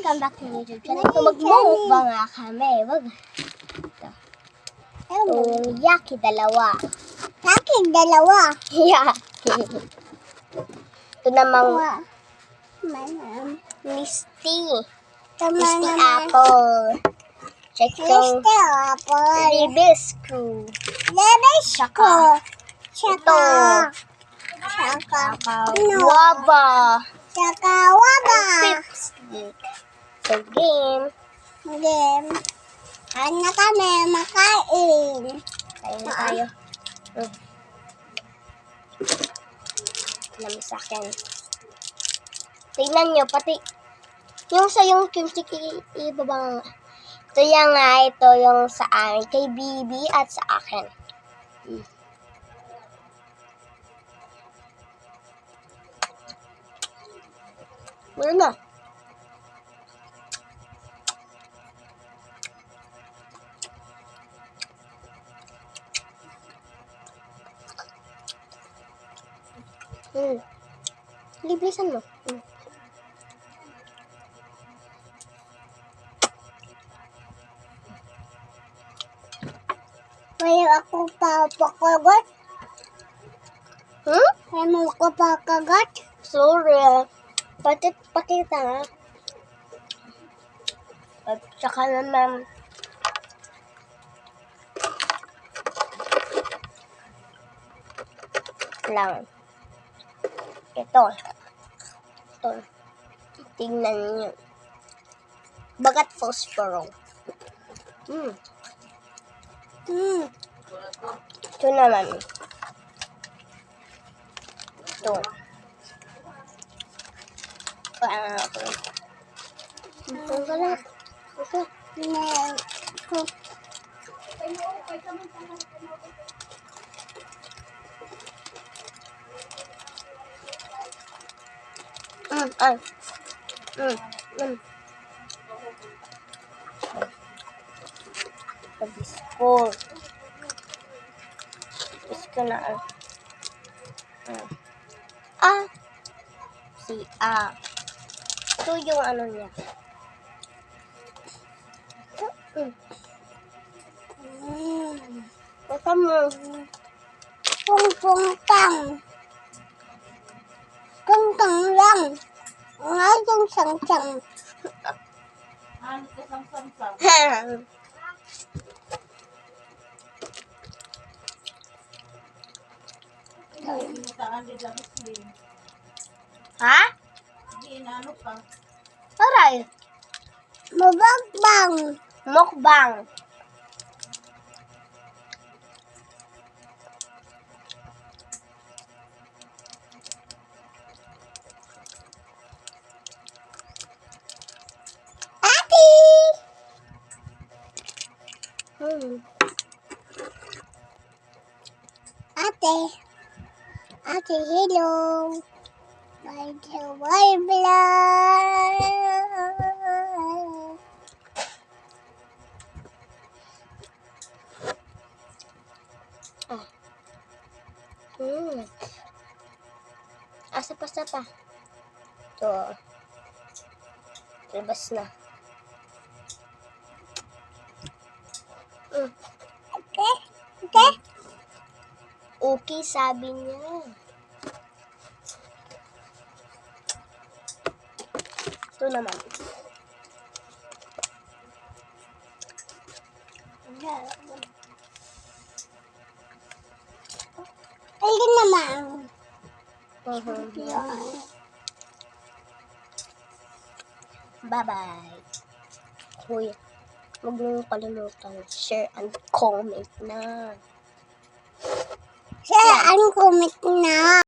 welcome back to my YouTube channel. So, magmumukbang nga kami. Wag. Ito. Yung Yaki dalawa. Yaki dalawa. Yaki. Ito namang Misty. Misty Apple. Check yung Misty Apple. Hibisco. Hibisco. Ito. Guava. Tsaka waba. Lipstick. So, game. Kain na kami, makain. Kain na tayo. Alam sa akin. Tingnan nyo, pati yung sa yung kimchi ibabang. Ito yan nga, ito yung sa akin. Kay Bibi at sa akin. Wala na. Liblisan mo. Kaya ako papakagat. Kaya mo ako pakagat. Sorry. Pakita nga. At saka naman, lang. Ito. Tingnan niyo. Bagat phosphoro. Ito naman. Ito. Ito ka lang. Ito. Biskot. Biskot na. Ito yung ano niya. Ito mo. Pung-pung-tang. Tang-tang lang. Ang ating sang-sang. Ano ka sang-sang-sang? Ha? Ano pa? Aray. Mabagbang. Mukbang. Ate! Ate, hello. My blood. Asa pa. Ito. Labas na. Okay? Okay, sabi niya. Ito naman. Ayun naman. Bye-bye. Kuya, huwag nyo kalimutan share and comment na. Share and comment na.